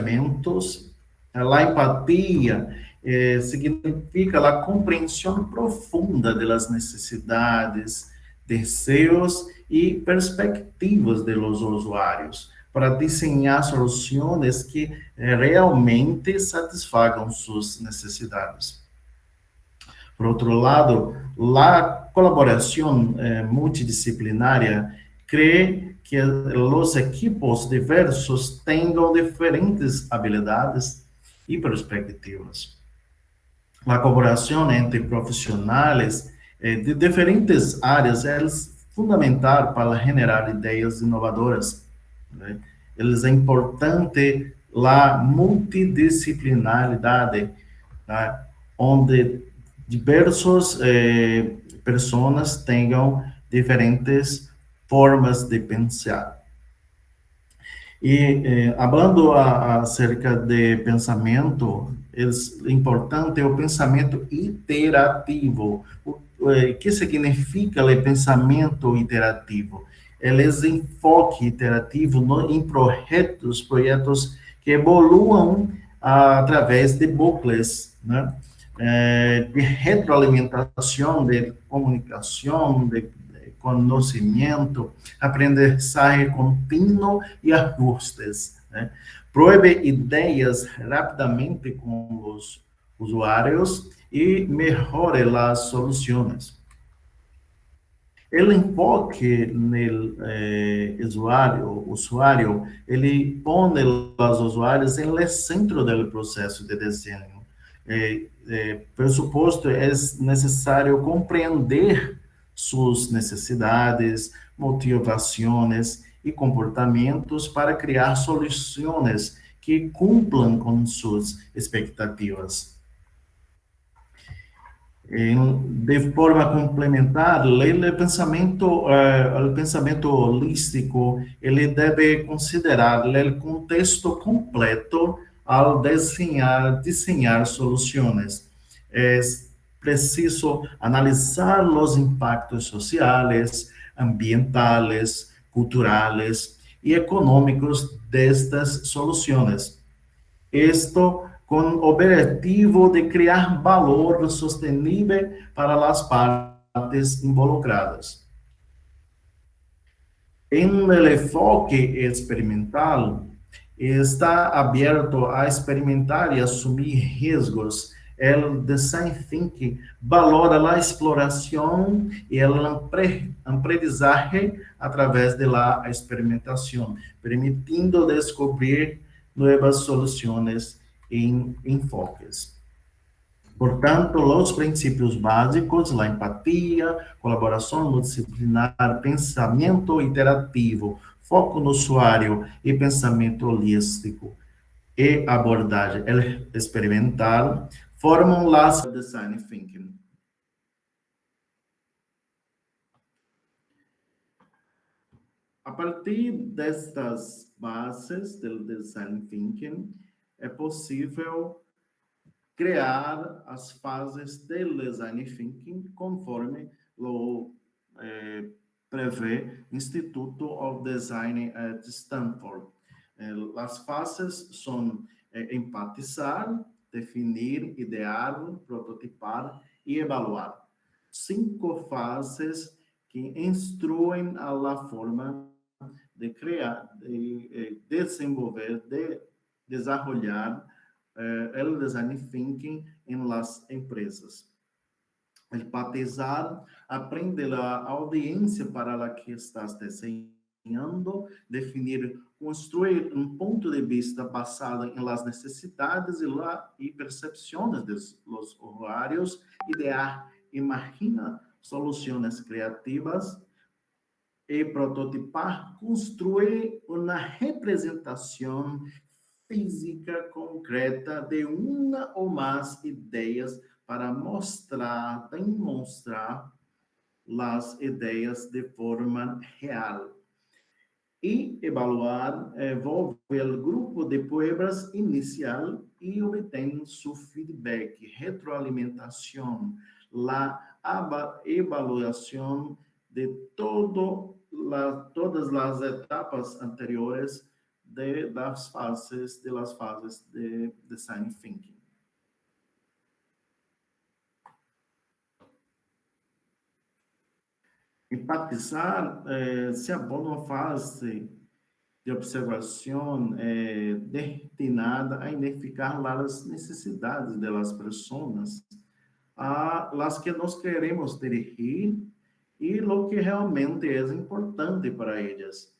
elementos. A empatia significa a compreensão profunda das necessidades, desejos e perspectivas dos usuários, para desenhar soluções que realmente satisfagam suas necessidades. Por outro lado, a colaboração multidisciplinária crê que os equipos diversos tenham diferentes habilidades e perspectivas. A colaboração entre profissionais de diferentes áreas é fundamental para generar ideias inovadoras, né? É importante a multidisciplinaridade, tá? Onde diversas pessoas tenham diferentes formas de pensar. E, falando acerca de pensamento, é importante o pensamento iterativo. O que significa o pensamento iterativo? Ele é enfoque iterativo em projetos que evoluam através de bucles, né? De retroalimentação, de comunicação, de conhecimento, aprendizagem contínuo e ajustes, né? Prove ideias rapidamente com os usuários e melhore as soluções. O enfoque no usuário, ele põe os usuários no centro do processo de desenho. Por suposto, é necessário compreender suas necessidades, motivações e comportamentos para criar soluções que cumpram com suas expectativas. De forma complementar, o pensamento holístico, ele deve considerar o contexto completo ao desenhar soluções. É preciso analisar os impactos sociais, ambientais, culturais e econômicos destas soluções. Isto com o objetivo de criar valor sustentável para as partes involucradas. Em el enfoque experimental, está aberto a experimentar e assumir riscos. O design thinking valora a exploração e a aprendizagem através da experimentação, permitindo descobrir novas soluções em enfoques. Portanto, os princípios básicos, a empatia, colaboração multidisciplinar, pensamento iterativo, foco no usuário e pensamento holístico e abordagem experimental, formam as design thinking. A partir destas bases do design thinking, é possível criar as fases do design thinking conforme o prevê Instituto of Design at Stanford. As fases são empatizar, definir, idear, prototipar e evaluar. 5 fases que instruem a forma de criar, de desenvolver, de desarrollar el design thinking em las empresas. Empatizar, aprende a audiência para a que estás desenhando, definir, construir ponto de vista basado em las necessidades e percepções dos usuários, idear, imagina soluções criativas e prototipar, construir uma representação física concreta de uma ou mais ideias para demonstrar as ideias de forma real. E evaluar, envolve o grupo de pruebas inicial e obtém seu feedback, retroalimentação, a avaliação de todas as etapas anteriores das fases de design thinking. Empatizar se aborda uma fase de observação destinada a identificar as necessidades das pessoas a las que nós queremos dirigir e o que realmente é importante para elas.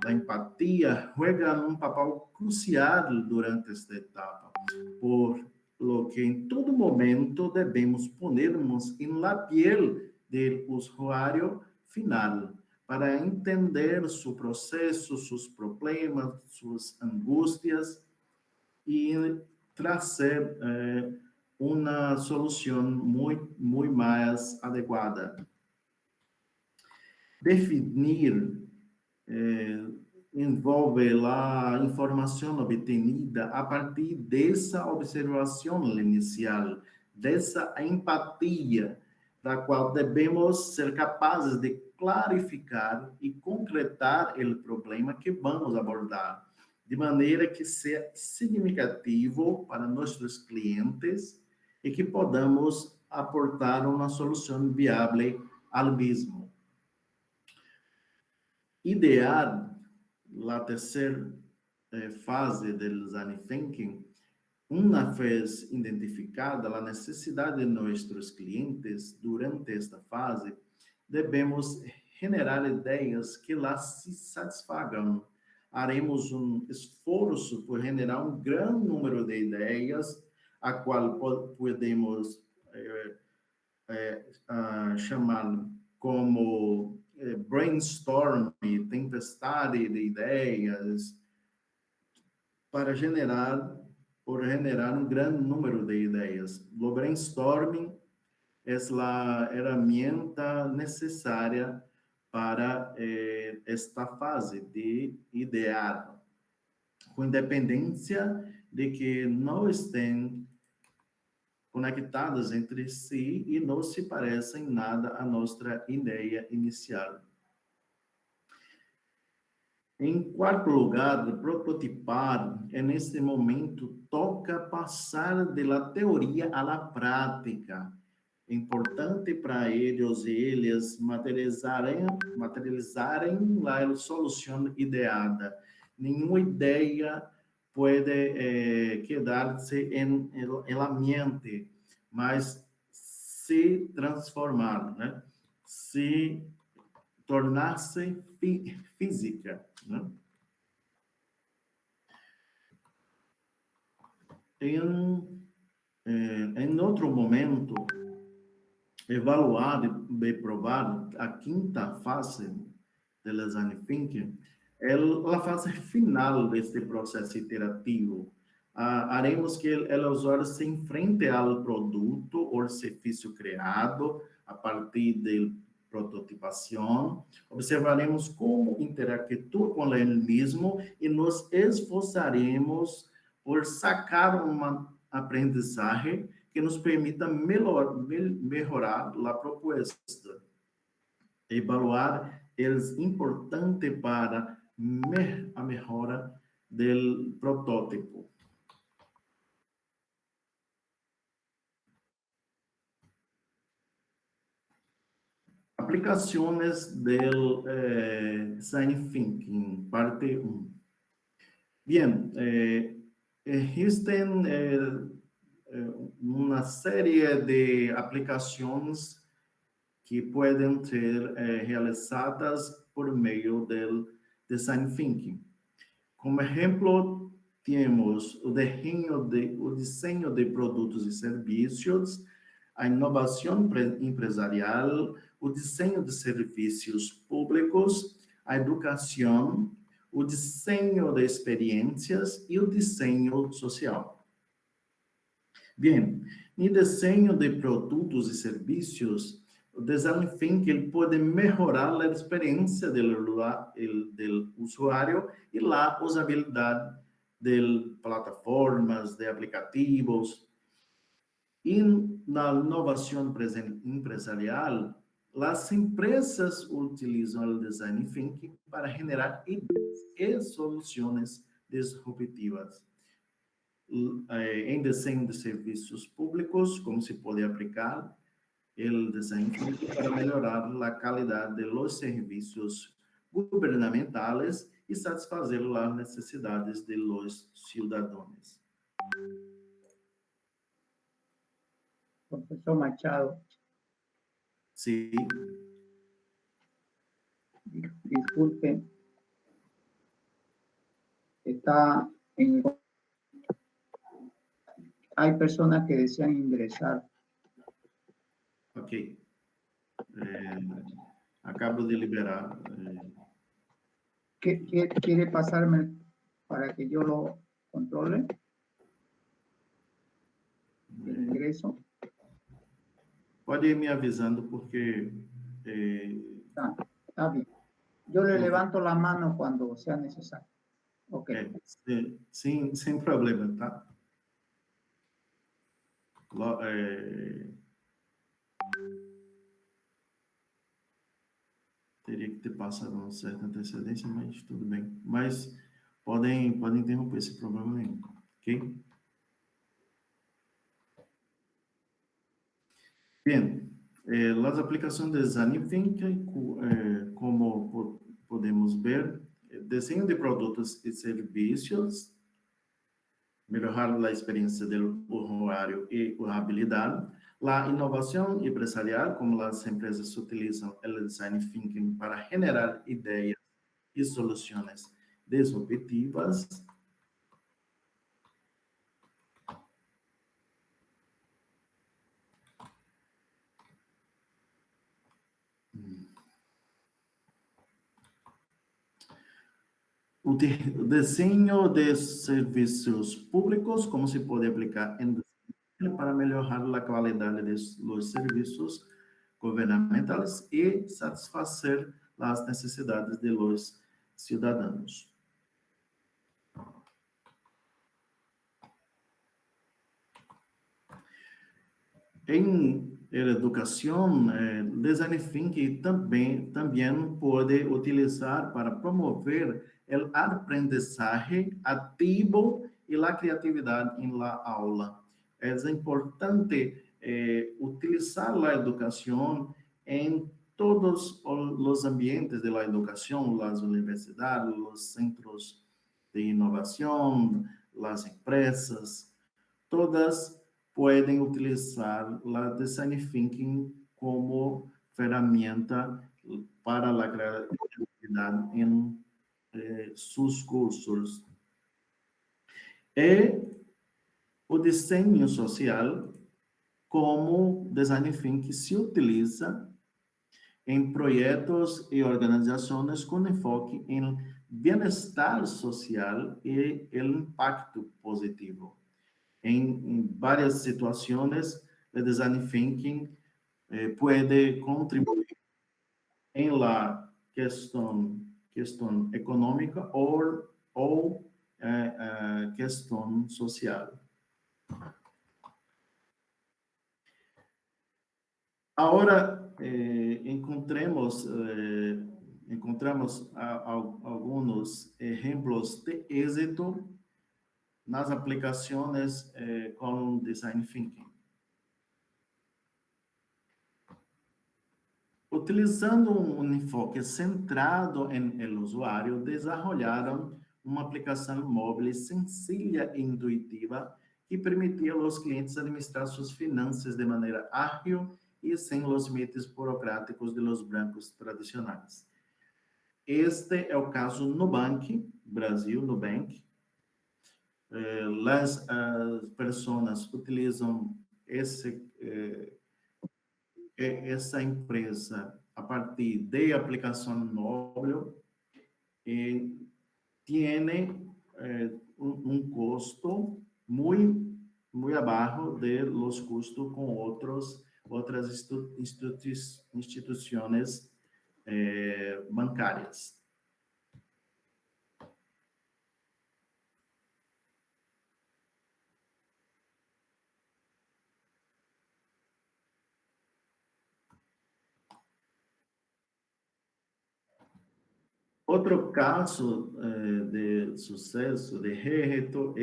A empatia juega um papel crucial durante esta etapa, por lo que em todo momento devemos ponermos em la piel do usuário final para entender seu processo, seus problemas, suas angústias e trazer uma solução muito mais adequada. Definir envolve a informação obtenida a partir dessa observação inicial, dessa empatia, da qual devemos ser capazes de clarificar e concretar o problema que vamos abordar, de maneira que seja significativo para nossos clientes e que podamos aportar uma solução viável ao mesmo. Idear a terceira fase do design thinking, uma vez identificada a necessidade de nossos clientes durante esta fase, devemos generar ideias que las se satisfagam. Haremos um esforço por generar um grande número de ideias, a qual podemos chamar como brainstorming, tempestade de ideias, para generar um grande número de ideias. O brainstorming é a ferramenta necessária para esta fase de idear, com independência de que não estén conectadas entre si e não se parecem nada à nossa ideia inicial. Em quarto lugar, prototipar, neste momento, toca passar da teoria à prática. É importante para eles e elas materializarem a solução ideada. Nenhuma ideia pode quedar-se em la mente, mas se transformar, né? Se tornar-se física, né? Em outro momento, evaluar e provar a quinta fase do design thinking é a fase final deste processo iterativo. Haremos que o usuário se enfrente ao produto ou serviço criado a partir de prototipação. Observaremos como interactua com ele mesmo e nos esforçaremos por sacar uma aprendizagem que nos permita melhorar a proposta. Evaluar é importante para a melhora do protótipo. Aplicaciones del Design Thinking, parte 1. Bien, existen uma série de aplicações que podem ser realizadas por meio do Design Thinking. Como exemplo, temos o desenho de produtos e serviços, a inovação empresarial, o desenho de serviços públicos, a educação, o desenho de experiências e o desenho social. Bem, no desenho de produtos e serviços, o design thinking pode melhorar a experiência do usuário e a usabilidade de plataformas, de aplicativos. E na inovação empresarial, As empresas utilizam o design thinking para generar ideias e soluções disruptivas. Em desenho de serviços públicos, como se pode aplicar o design thinking para melhorar a qualidade dos serviços governamentais e satisfazer as necessidades de los cidadãos. Profesor Machado. Sí. Disculpe. Hay personas que desean ingresar. Ok. Acabo de liberar. ¿Quiere pasarme para que yo lo controle? El ingreso. Pode ir me avisando porque... Está bien. Yo le levanto la mano cuando sea necesario. Ok. Sem problema, tá? Teria que ter passado uma certa antecedência, mas tudo bem. Mas podem interromper esse problema nenhum, ok? Bien, as aplicações de design thinking, como podemos ver, desenho de produtos e serviços, melhorar a experiência do usuário e usabilidade, a inovação empresarial, como as empresas utilizam o design thinking para generar ideias e soluções disruptivas. O desenho de serviços públicos, como se pode aplicar em desenho para melhorar a qualidade dos serviços governamentais e satisfazer as necessidades de los cidadãos. Em educação, design thinking também pode utilizar para promover o aprendizagem ativo e a criatividade em la aula. É importante utilizar a educação em todos os ambientes da educação, as universidades, os centros de inovação, as empresas, todas podem utilizar o design thinking como ferramenta para a criatividade em seus cursos. E o desenho social, como design thinking se utiliza em projetos e organizações com enfoque em bem-estar social e o impacto positivo. Em várias situações, o design thinking pode contribuir em la questão econômica ou questão social. Agora, encontramos alguns exemplos de êxito nas aplicações com design thinking. Utilizando um enfoque centrado em el usuário, desenvolveram uma aplicação móvel sencilla e intuitiva que permitia aos clientes administrar suas finanças de maneira ágil e sem os limites burocráticos de los bancos tradicionais. Este é o caso Nubank, Brasil, Nubank. As pessoas utilizam essa empresa a partir de aplicação móvel e tem um custo muito abaixo de los custos com outras instituições bancárias. Outro caso de sucesso, de êxito,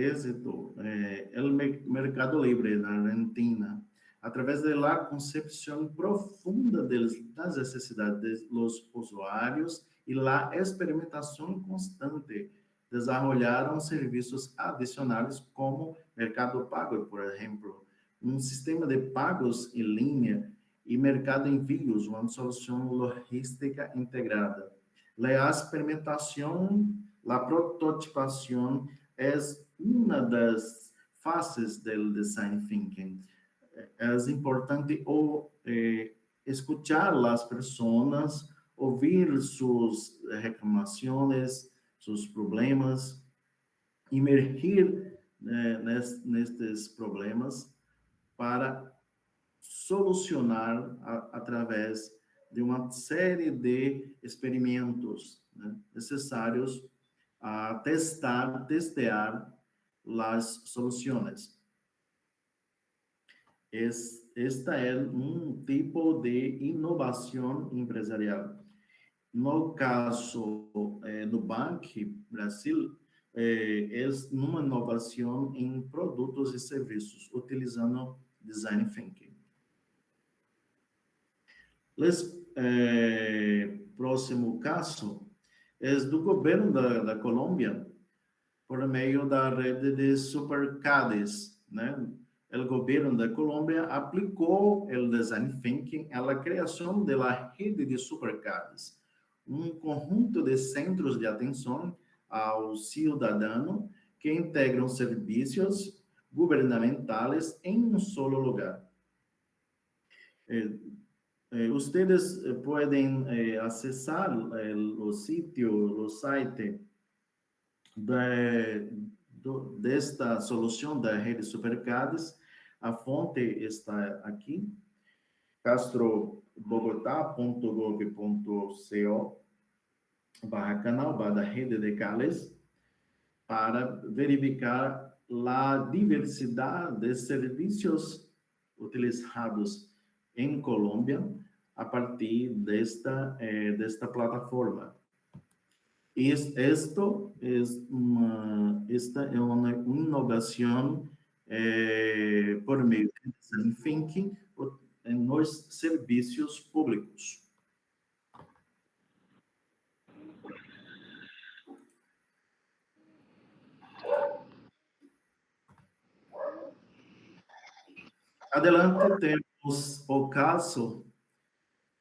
é o Mercado Libre na Argentina, através da concepção profunda das necessidades dos usuários e a experimentação constante, desenvolveram serviços adicionais como Mercado Pago, por exemplo, um sistema de pagos em linha e Mercado Envios, uma solução logística integrada. La experimentação, la prototipação é uma das fases do design thinking. É importante escuchar as pessoas, ouvir suas reclamações, seus problemas, imergir nestes problemas para solucionar através de uma série de experimentos, né, necessários a testear as soluções. Esta é um tipo de inovação empresarial. No caso do Banco Brasil, é uma inovação em produtos e serviços, utilizando Design Thinking. Próximo caso é do governo da Colômbia, por meio da rede de supercades, né? O governo da Colômbia aplicou o Design Thinking à criação da rede de supercades, um conjunto de centros de atenção ao cidadão que integram serviços governamentais em um solo lugar. Ustedes pueden acessar o site desta solução da rede Supercades. A fonte está aqui, castrobogotá.gov.co/canal/rede de CALES, para verificar a diversidade de serviços utilizados em Colômbia a partir desta plataforma. Esta é uma inovação por meio de Design Thinking nos serviços públicos. Adelante, temos o caso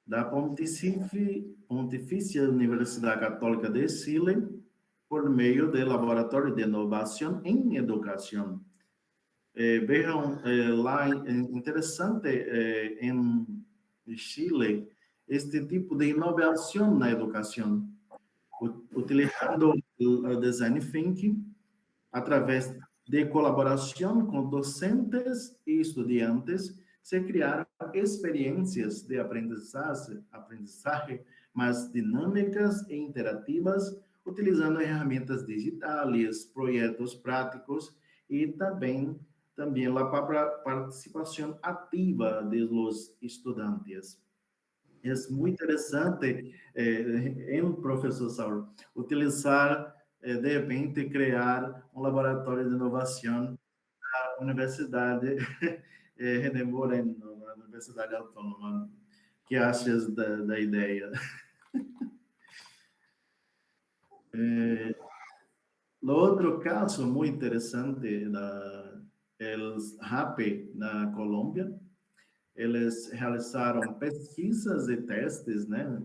da Pontifícia Universidade Católica de Chile, por meio do Laboratório de Inovação em Educação. Vejam, lá interessante em Chile, este tipo de inovação na educação, utilizando o Design Thinking, através de colaboração com docentes e estudantes, se criaram experiências de aprendizagem mais dinâmicas e interativas, utilizando ferramentas digitais, projetos práticos e também a participação ativa dos estudantes. É muito interessante, professor Saulo, utilizar, de repente, criar um laboratório de inovação na Universidade René Moreno, na Universidade Autônoma. Que achas da ideia? No outro caso muito interessante, eles RAP na Colômbia, eles realizaram pesquisas e testes, né?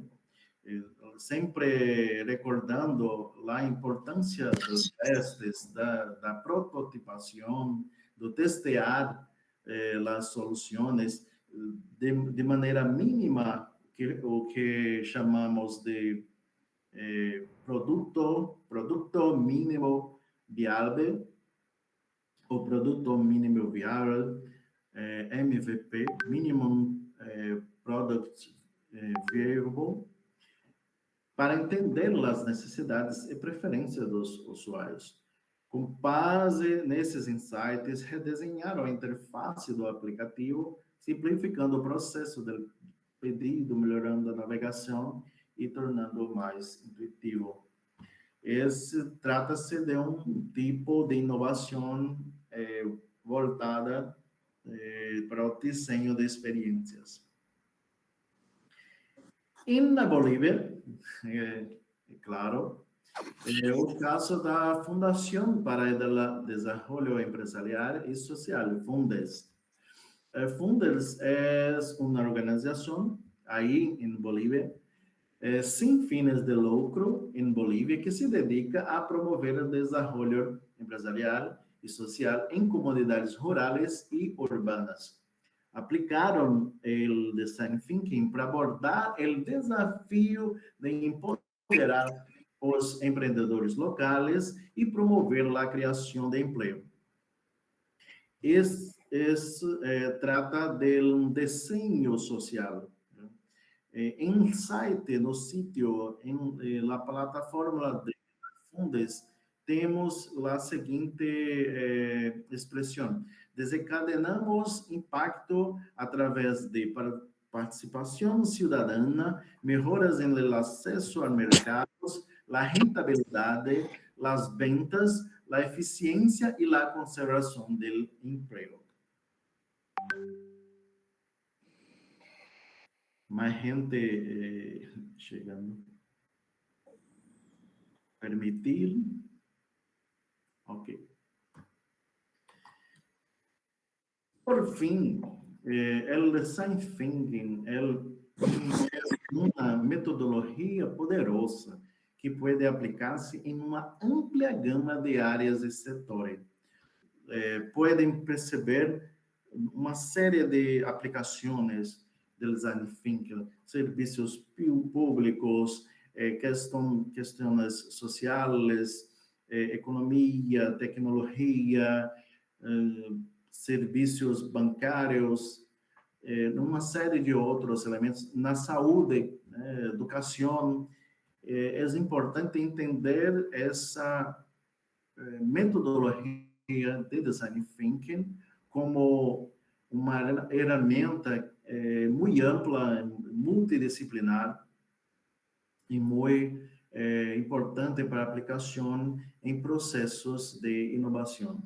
Sempre recordando a importância dos testes, da prototipação, do testear as soluções de maneira mínima, o que chamamos de produto mínimo viável, o produto mínimo viável, MVP, Minimum Product Viable, para entender as necessidades e preferências dos usuários. Com base nesses insights, redesenharam a interface do aplicativo, simplificando o processo do pedido, melhorando a navegação e tornando mais intuitivo. Trata-se de um tipo de inovação voltada para o desenho de experiências. Na Bolívia, claro, o caso da Fundação para o Desenvolvimento Empresarial e Social, FUNDES. FUNDES é uma organização aí em Bolívia, sem fines de lucro em Bolívia, que se dedica a promover o desenvolvimento empresarial e social em comunidades rurais e urbanas. Aplicaram o design thinking para abordar o desafio de empoderar os empreendedores locais e promover a criação de emprego. Trata de um desenho social. Em site, no sítio, na plataforma de Fundes, temos a seguinte expressão: desencadenamos impacto através de participação cidadana, melhoras no acesso a mercados, a rentabilidade, as ventas, a eficiência e a conservação do emprego. Mais gente chegando. Permitir. Ok. Por fim, o design thinking é uma metodologia poderosa que pode aplicar-se em uma ampla gama de áreas e setores. Podem perceber uma série de aplicações do design thinking, serviços públicos, questões sociais, economia, tecnologia, serviços bancários, uma série de outros elementos. Na saúde, educação, é importante entender essa metodologia de design thinking como uma ferramenta muito ampla, multidisciplinar e muito importante para aplicação em processos de inovação.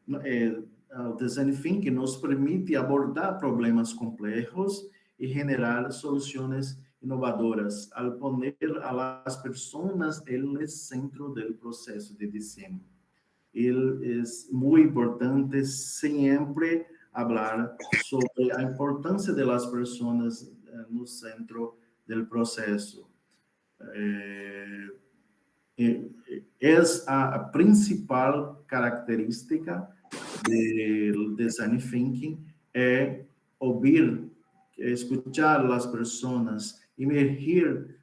O design thinking nos permite abordar problemas complexos e generar soluções inovadoras, ao poner a las pessoas no centro do processo de desenho. É muito importante sempre falar sobre a importância das pessoas no centro do processo. É a principal característica do design thinking, ouvir, escuchar as pessoas, emergir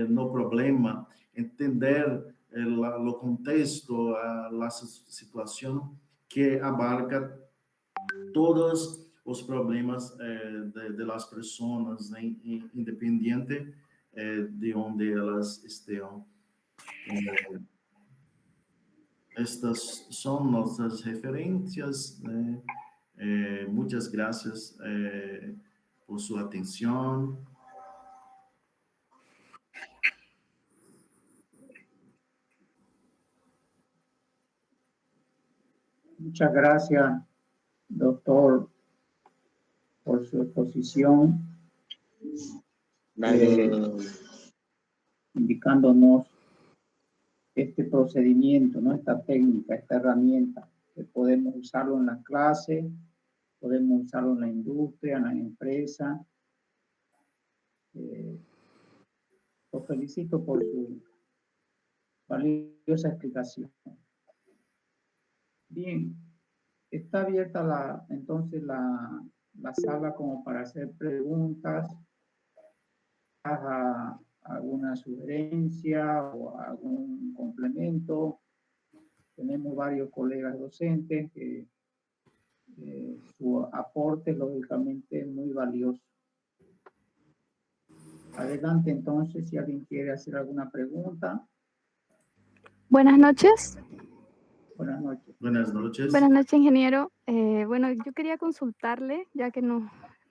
no problema, entender o contexto, a situação que abarca todos os problemas de las pessoas, independente de onde elas estejam. Estas são nossas referências. Muitas graças por sua atenção. Muchas gracias, doctor, por su exposición, indicándonos este procedimiento, ¿no? Esta técnica, esta herramienta, que podemos usarlo en la clase, podemos usarlo en la industria, en la empresa. Los felicito por su valiosa explicación. Bien, está abierta entonces la sala como para hacer preguntas, alguna sugerencia o algún complemento. Tenemos varios colegas docentes que su aporte lógicamente es muy valioso. Adelante entonces, si alguien quiere hacer alguna pregunta. Buenas noches. Buenas noches. Buenas noches. Buenas noches, ingeniero. Bueno, yo quería consultarle, ya que nos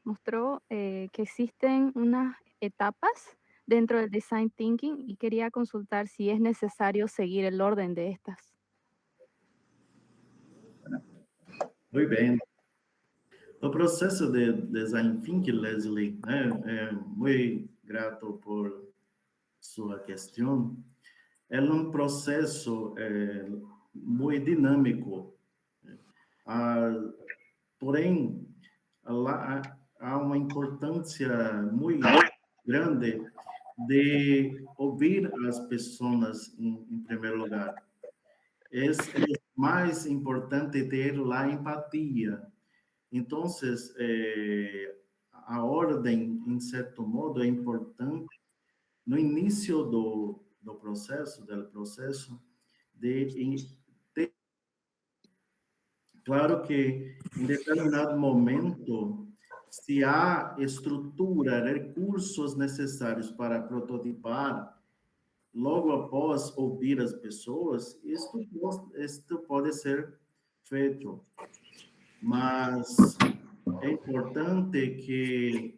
mostró que existen unas etapas dentro del Design Thinking y quería consultar si es necesario seguir el orden de estas. Muy bem. O processo de Design Thinking, Leslie, muito grato por sua questão. É um processo muito dinâmico. Porém, lá há uma importância muito grande de ouvir as pessoas em primeiro lugar. É mais importante ter a empatia. Então, a ordem, em certo modo, é importante no início do processo, de ter, claro que em determinado momento, se há estrutura, recursos necessários para prototipar, logo após ouvir as pessoas, isto pode ser feito. Mas é importante que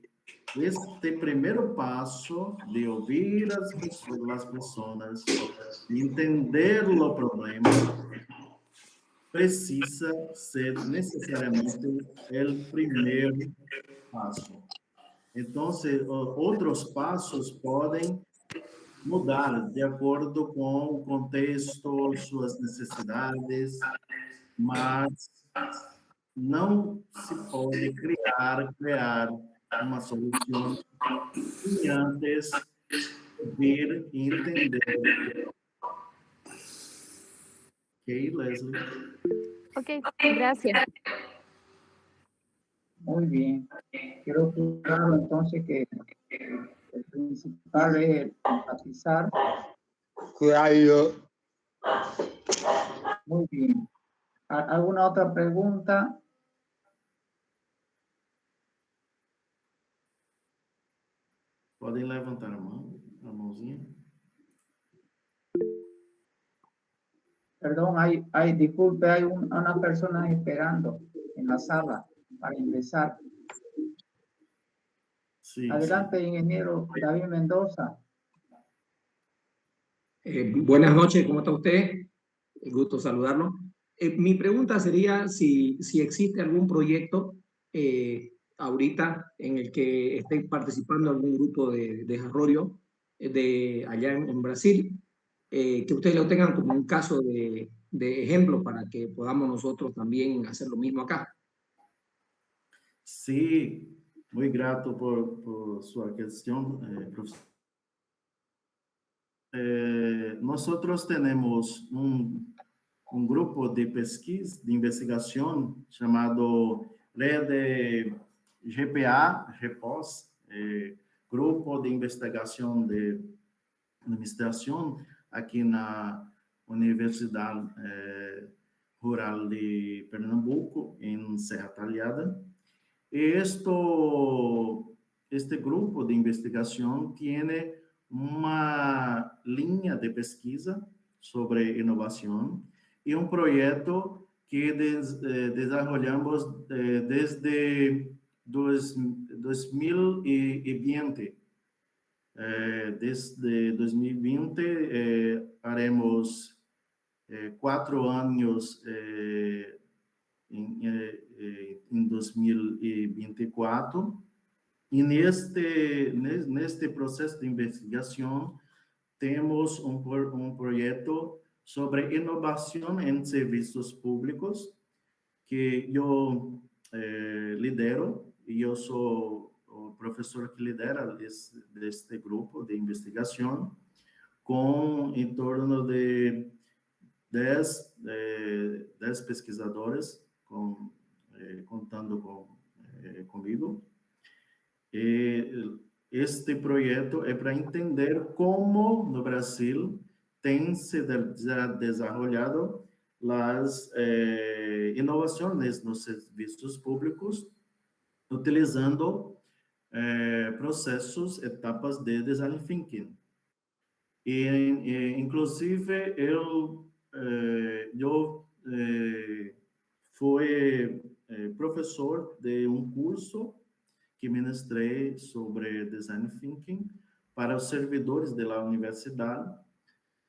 este primeiro passo de ouvir as pessoas, de entender o problema, precisa ser necessariamente o primeiro passo. Então, outros passos podem mudar de acordo com o contexto, suas necessidades, mas não se pode criar uma solução sem antes ver e entender. Ok, Leslie? Ok, gracias. Muy bien. Quiero claro entonces que el principal es enfatizar. Cuidado. Muy bien. ¿Alguna otra pregunta? Podem levantar a mãozinha. Perdón, disculpe, hay una persona esperando en la sala para ingresar. Sí, Adelante, sí. ingeniero David Mendoza. Buenas noches, ¿cómo está usted? Gusto saludarlo. Mi pregunta sería si existe algún proyecto ahorita en el que esté participando algún grupo de desarrollo allá en Brasil, que ustedes lo tengan como un caso de ejemplo para que podamos nosotros también hacer lo mismo acá. Sí, muy grato por su cuestión, profesor. Nosotros tenemos un grupo de pesquisa, de investigación llamado Red GPA, REPOS, Grupo de Investigación de Administración, aqui na Universidade Rural de Pernambuco, em Serra Talhada. Este grupo de investigação tem uma linha de pesquisa sobre inovação e um projeto que desenvolvemos desde 2020. Desde 2020, haremos 4 anos em 2024. E neste processo de investigação, temos um projeto sobre inovação em serviços públicos, que eu lidero, e eu sou o professor que lidera deste grupo de investigação, com em torno de 10 pesquisadores, contando comigo. Este projeto é para entender como no Brasil tem se desenvolvido as inovações nos serviços públicos, utilizando processos, etapas de design thinking. Inclusive, eu fui professor de um curso que ministrei sobre design thinking para os servidores da universidade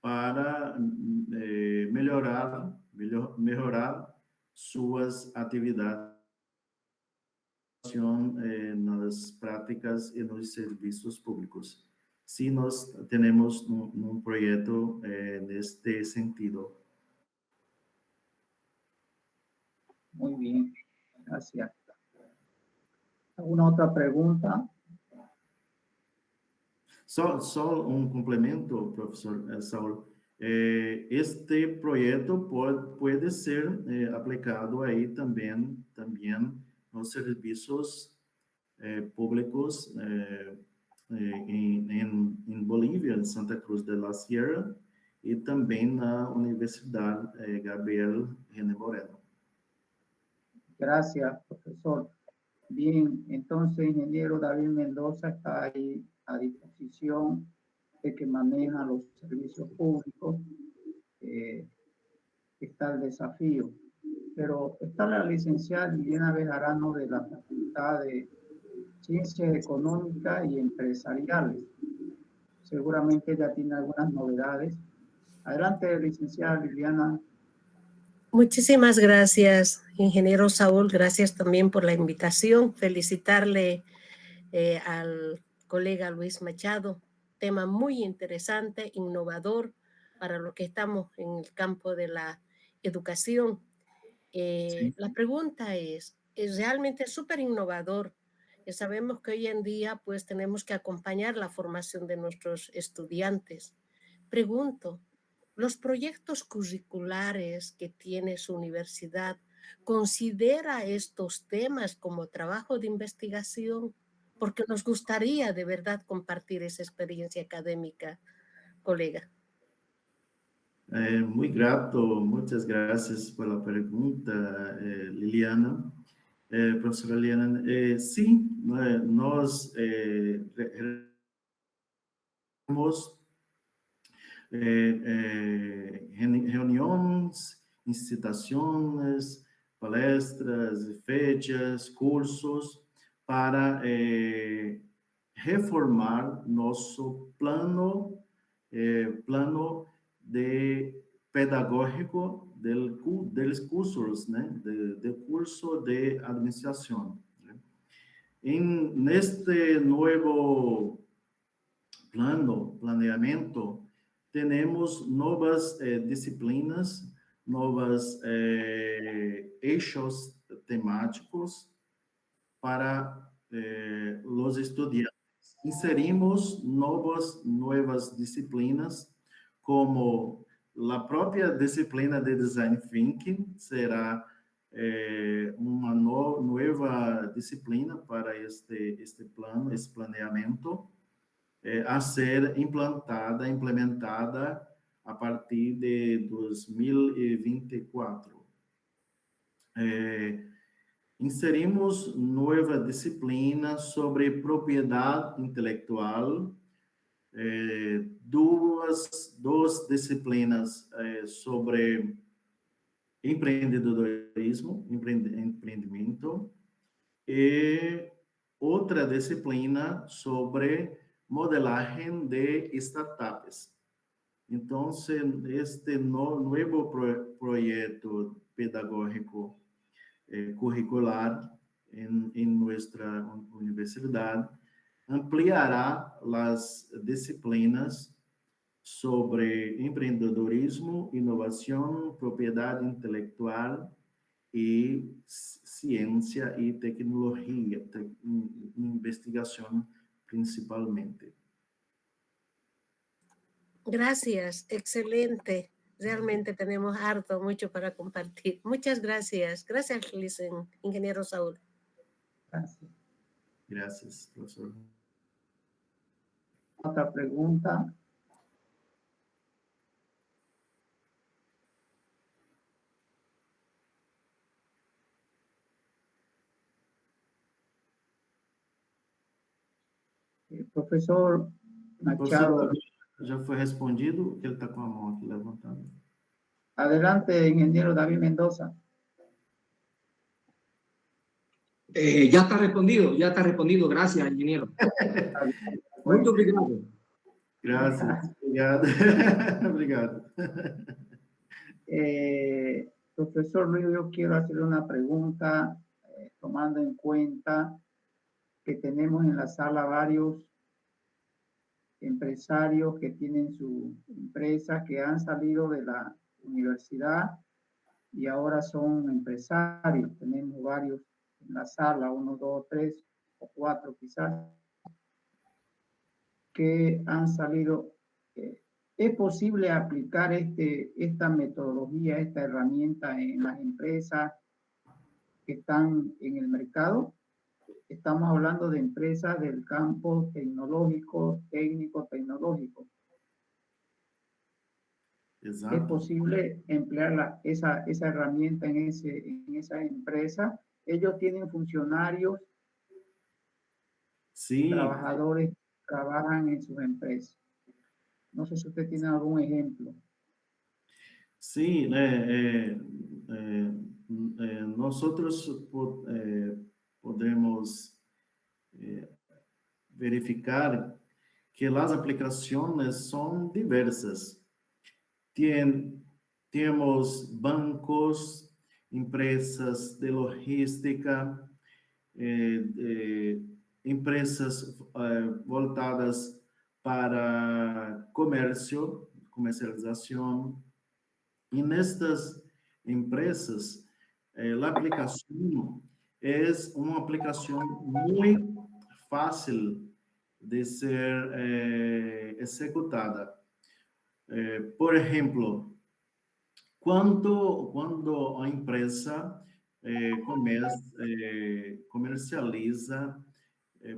para melhorar suas atividades nas práticas e nos serviços públicos. Sim, nós temos um projeto neste sentido. Muy bien, gracias. ¿Alguna otra pregunta? Só um complemento, professor Saul. Este projeto pode ser aplicado aí também nos serviços públicos em Bolívia, em Santa Cruz de la Sierra, e também na Universidade Gabriel René Moreno. Gracias, profesor. Bien, entonces, ingeniero David Mendoza está ahí a disposición de que maneja los servicios públicos. Está el desafío. Pero está la licenciada Liliana Bejarano de la Facultad de Ciencias Económicas y Empresariales. Seguramente ya tiene algunas novedades. Adelante, licenciada Liliana. Muchísimas gracias, ingeniero Saúl. Gracias también por la invitación. Felicitarle al colega Luis Machado. Tema muy interesante, innovador para lo que estamos en el campo de la educación. Sí. La pregunta es realmente súper innovador. Sabemos que hoy en día pues tenemos que acompañar la formación de nuestros estudiantes. Pregunto, ¿los proyectos curriculares que tiene su universidad considera estos temas como trabajo de investigación? Porque nos gustaría de verdad compartir esa experiencia académica, colega. Muy grato, muchas gracias por la pregunta, Liliana. Professora Liliana, sim, nós temos reuniões, incitações, palestras, fechas, cursos para reformar nosso plano de pedagógico dos cursos, né, de curso de administração. Né? Neste novo planeamento, temos novas disciplinas, novos eixos temáticos para os estudantes. Inserimos novas disciplinas, como a própria disciplina de Design Thinking será uma nova disciplina para este plano, esse planeamento, a ser implementada a partir de 2024. Inserimos nova disciplina sobre propriedade intelectual, duas disciplinas sobre empreendedorismo, empreendimento, e outra disciplina sobre modelagem de startups. Então, este novo projeto pedagógico curricular em nossa universidade ampliará as disciplinas sobre empreendedorismo, inovação, propriedade intelectual e ciência e tecnologia, investigação principalmente. Gracias, excelente. Realmente tenemos mucho para compartir. Muchas gracias. Gracias, ingeniero Saúl. Gracias. Gracias, profesor. Otra pregunta. El profesor Machado. Já foi respondido, ele está com a mão aqui levantada. Adelante, ingeniero David Mendoza. Ya está respondido, gracias, ingeniero. Muito obrigado. Graças. Obrigado. Obrigado. Profesor Luis, yo quiero hacerle una pregunta, tomando en cuenta que tenemos en la sala varios empresarios que tienen su empresa, que han salido de la universidad y ahora son empresarios. Tenemos varios en la sala, 1, 2, 3 o 4 quizás, que han salido. ¿Es posible aplicar esta metodología, esta herramienta en las empresas que están en el mercado? Estamos hablando de empresas del campo tecnológico, técnico-tecnológico. Exato. ¿Es posible emplear esa herramienta en esa empresa? Ellos tienen funcionarios, Sim. trabajadores, trabajan en sus empresas. No sé si usted tiene algún ejemplo. Sim, né? Nós podemos verificar que as aplicações são diversas. Temos bancos, empresas de logística, empresas voltadas para comercialização. E nestas empresas, a aplicação é uma aplicação muito fácil de ser executada. Por exemplo, quando a empresa comercializa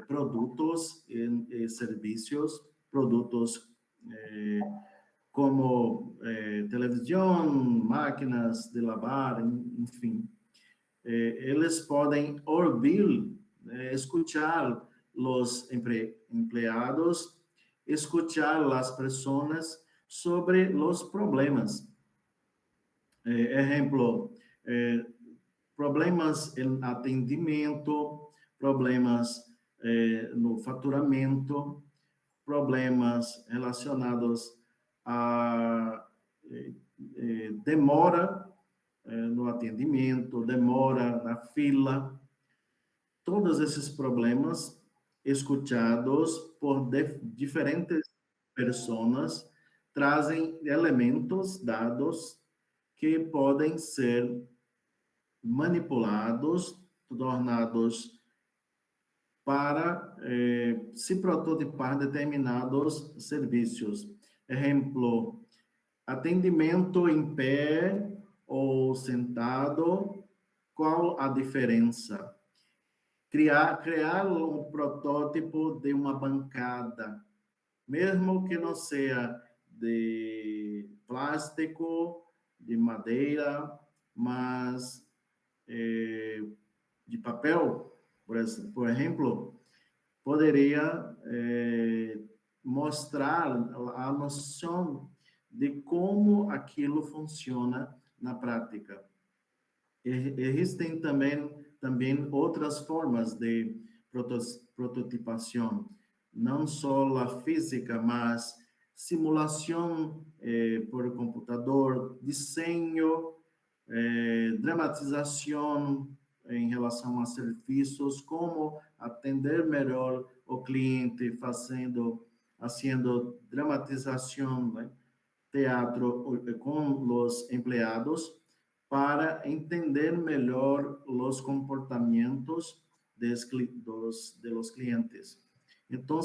produtos e serviços, produtos como televisão, máquinas de lavar, enfim. Eles podem ouvir, escutar os empregados, escutar as pessoas sobre os problemas. Exemplo, problemas em atendimento, problemas no faturamento, problemas relacionados a demora no atendimento, demora na fila. Todos esses problemas escutados por diferentes pessoas trazem elementos, dados que podem ser manipulados, tornados para se prototipar determinados serviços. Exemplo, atendimento em pé ou sentado, qual a diferença? Criar um protótipo de uma bancada, mesmo que não seja de plástico, de madeira, mas de papel, por exemplo, poderia mostrar a noção de como aquilo funciona na prática. Existem também outras formas de prototipação, não só a física, mas simulação por computador, desenho, dramatização em relação a serviços, como atender melhor o cliente, fazendo dramatização, né? Teatro com os empregados, para entender melhor os comportamentos dos clientes. Então,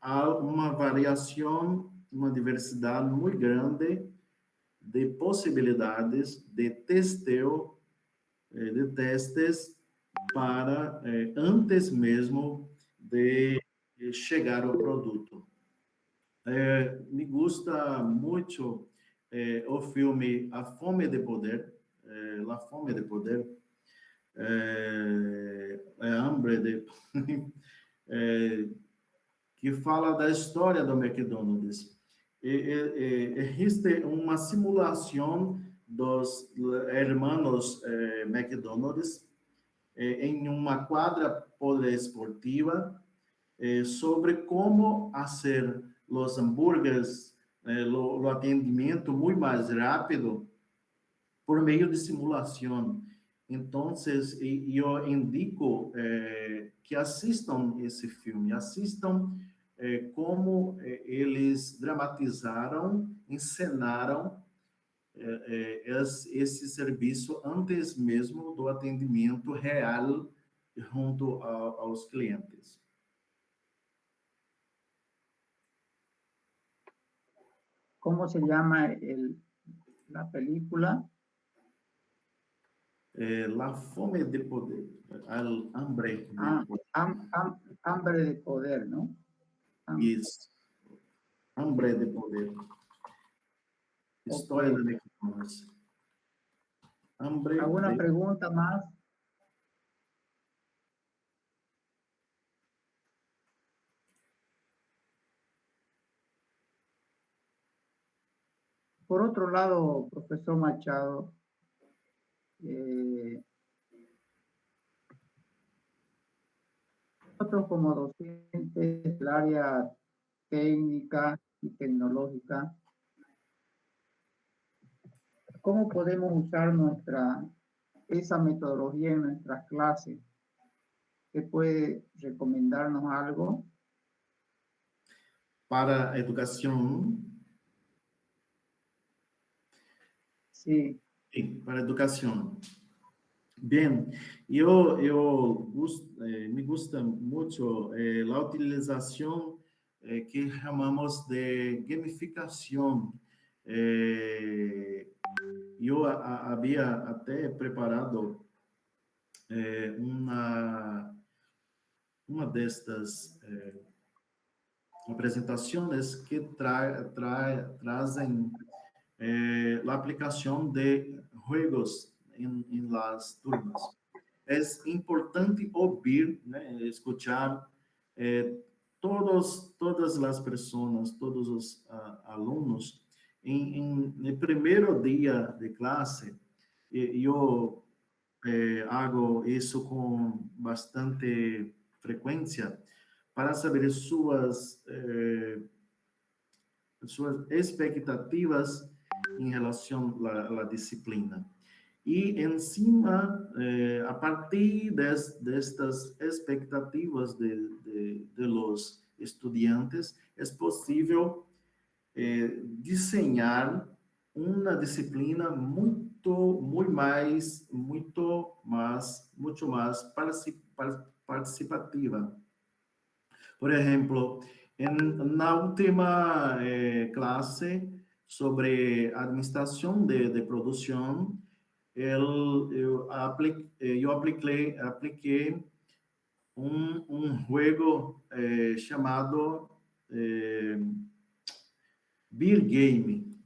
há uma variação, uma diversidade muito grande de possibilidades de testeo, de testes para antes mesmo de chegar ao produto. Me gusta muito o filme A Fome de Poder, La Fome de Poder, Hambre de... que fala da história do McDonald's. Existe uma simulação dos hermanos McDonald's em uma quadra poliesportiva sobre como fazer los hambúrgueres, lo atendimento muito mais rápido por meio de simulação. Então, eu indico que assistam esse filme, assistam como eles dramatizaram, encenaram esse serviço antes mesmo do atendimento real junto aos clientes. ¿Cómo se llama la película? La fome de poder, el hambre de poder. Hambre de poder, ¿no? Isso. Hambre de poder. História de McDonald's. ¿Alguna pregunta más? Por otro lado, profesor Machado, nosotros como docentes del área técnica y tecnológica, ¿cómo podemos usar esa metodología en nuestras clases? ¿Qué puede recomendarnos algo? Para educação. Sí. Sim, para educação. Bem, me gusta muito a utilização que chamamos de gamificação. Eu havia até preparado uma destas apresentações que trazem a aplicação de jogos em las turmas. É importante ouvir, né, escutar todas as pessoas, todos os alunos. No primeiro dia de classe, eu hago isso com bastante frequência para saber suas expectativas em relação à disciplina. E, em cima, a partir destas expectativas de los estudiantes, é possível desenhar uma disciplina muito mais participativa. Por exemplo, na última classe sobre administração de produção, eu apliquei um jogo chamado Beer Game,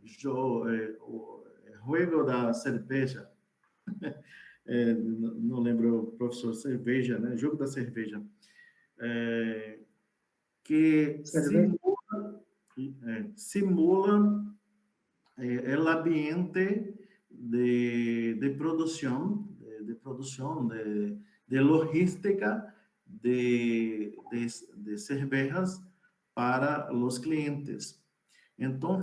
jogo da cerveja. Não lembro, professor, cerveja, né? Jogo da cerveja. Que simula o ambiente de produção, de logística de cervejas para os clientes. Então,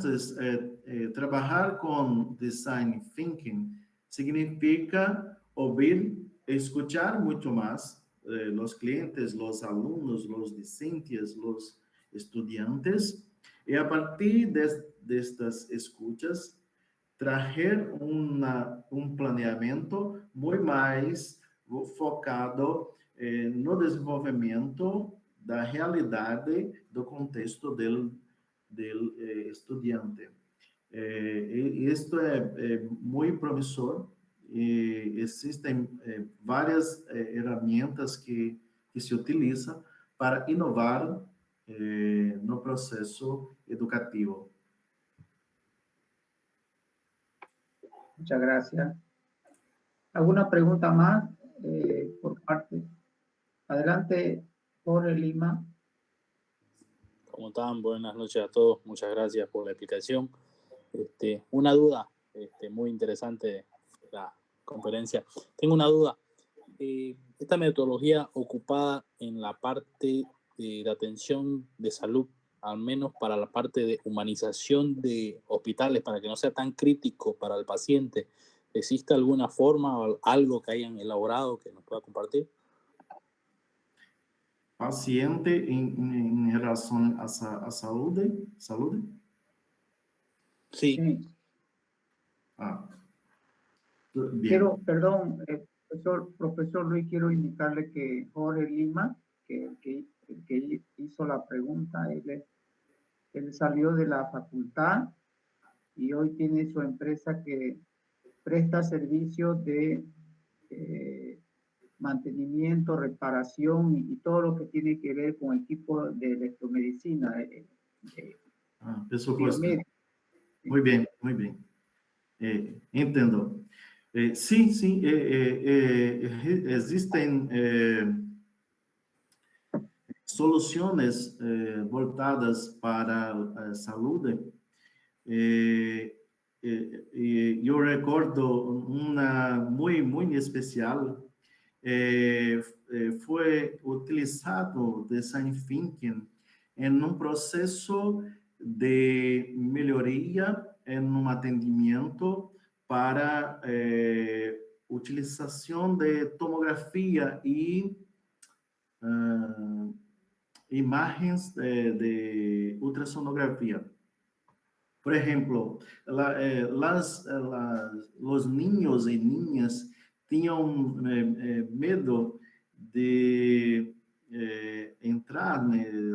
trabalhar com design thinking significa ouvir, escuchar muito mais os clientes, os alunos, os docentes, os estudiantes, e a partir destas escutas, trazer planeamento muito mais focado no desenvolvimento da realidade do contexto do estudante. Isto é muito promissor. E existem várias ferramentas que se utilizam para inovar no processo educativo. Muchas gracias. ¿Alguna pregunta más por parte? Adelante, Jorge Lima. ¿Cómo están? Buenas noches a todos. Muchas gracias por la explicación. Una duda muy interesante la conferencia. Tengo una duda. Esta metodología ocupada en la parte de atención de salud, al menos para la parte de humanización de hospitales, para que no sea tan crítico para el paciente? ¿Existe alguna forma o algo que hayan elaborado que nos pueda compartir? Paciente em relação à saúde? Saúde? Sí. Sí. Ah, bien. Quiero, perdón, profesor Luis, quiero indicarle que Jorge Lima, que hizo la pregunta, él salió de la facultad y hoy tiene su empresa que presta servicios de mantenimiento, reparación y todo lo que tiene que ver con equipo de electromedicina. Pessoa biomédica. Muito bem, muito bem. Entendo. Sim, sim, existem soluções voltadas para a saúde. Eu recordo uma muito especial. Foi utilizado design thinking em um processo de melhoria em um atendimento para utilização de tomografia e imagens de ultrassonografia. Por exemplo, os niños e niñas tinham medo de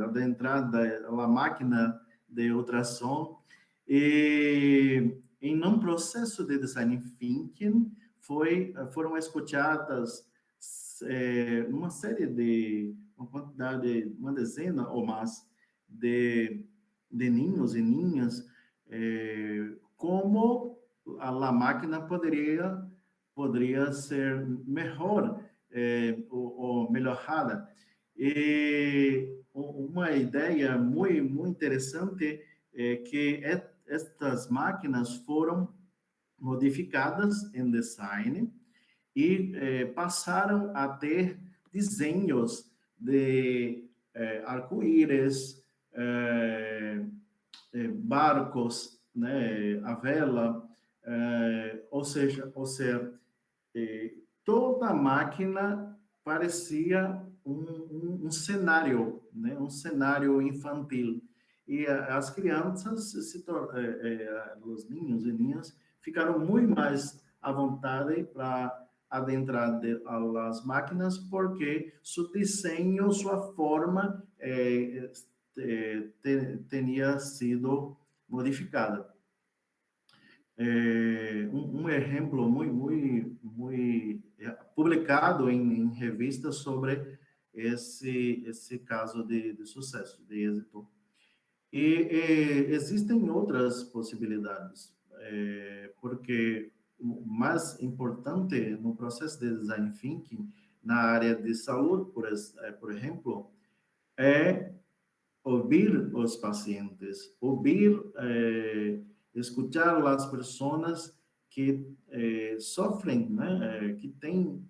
adentrar da máquina de ultrassom, e em um processo de design thinking foram escutadas uma série de uma dezena ou mais de niños e niñas, como a máquina poderia ser melhor ou melhorada. E uma ideia muito interessante é que estas máquinas foram modificadas em design e passaram a ter desenhos de arco-íris, barcos, né, a vela, ou seja, toda a máquina parecia um cenário, né, um cenário infantil. E as crianças, os ninhos e ninhas, ficaram muito mais à vontade para adentrar as máquinas, porque seu desenho, sua forma tinha sido modificada. Um exemplo muito publicado em revistas sobre esse caso de sucesso, de êxito. E existem outras possibilidades, porque o mais importante no processo de design thinking na área de saúde, por exemplo, é ouvir os pacientes, escutar as pessoas que sofrem, né, que têm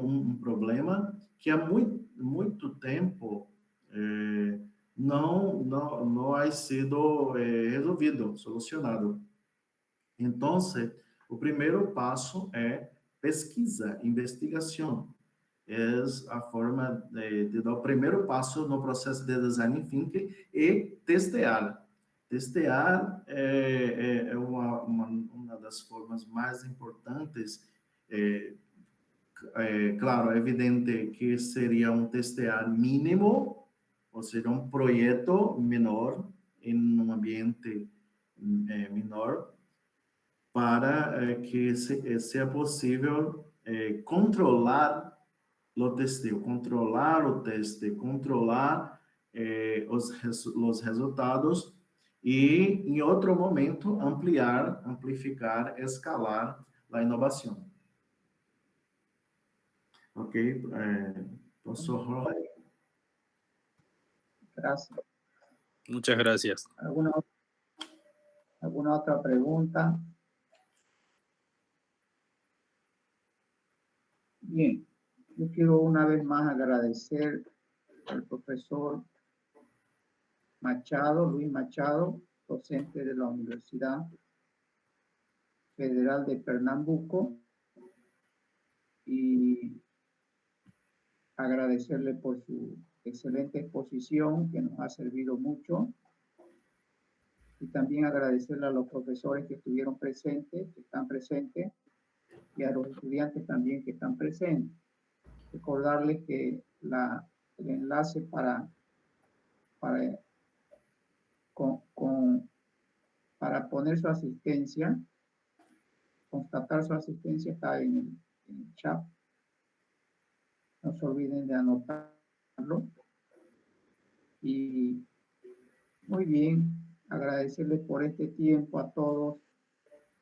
um problema que há muito tempo não ha sido resolvido, solucionado. Então, o primeiro passo é pesquisa, investigação. É a forma de dar o primeiro passo no processo de design thinking e testear. Testear é uma das formas mais importantes. Claro, é evidente que seria um testear mínimo, ou seja, um projeto menor, em um ambiente menor, para que seja possível controlar o testeo, controlar o teste, controlar os resultados e, em outro momento, amplificar, escalar a inovação. Ok? Professor Jorge. Gracias. Muchas gracias. ¿Alguna otra pregunta? Bien, yo quiero una vez más agradecer al profesor Machado, Luis Machado, docente de la Universidad Federal de Pernambuco, y agradecerle por su excelente exposición que nos ha servido mucho, y también agradecerle a los profesores que estuvieron presentes, que están presentes, y a los estudiantes también que están presentes. Recordarles que el enlace para poner su asistencia, constatar su asistencia, está en el chat. No se olviden de anotarlo. Y muy bien, agradecerles por este tiempo a todos,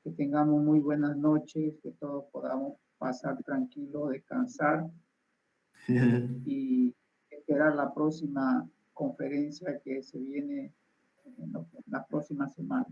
que tengamos muy buenas noches, que todos podamos pasar tranquilo, descansar y esperar la próxima conferencia que se viene en la próxima semana.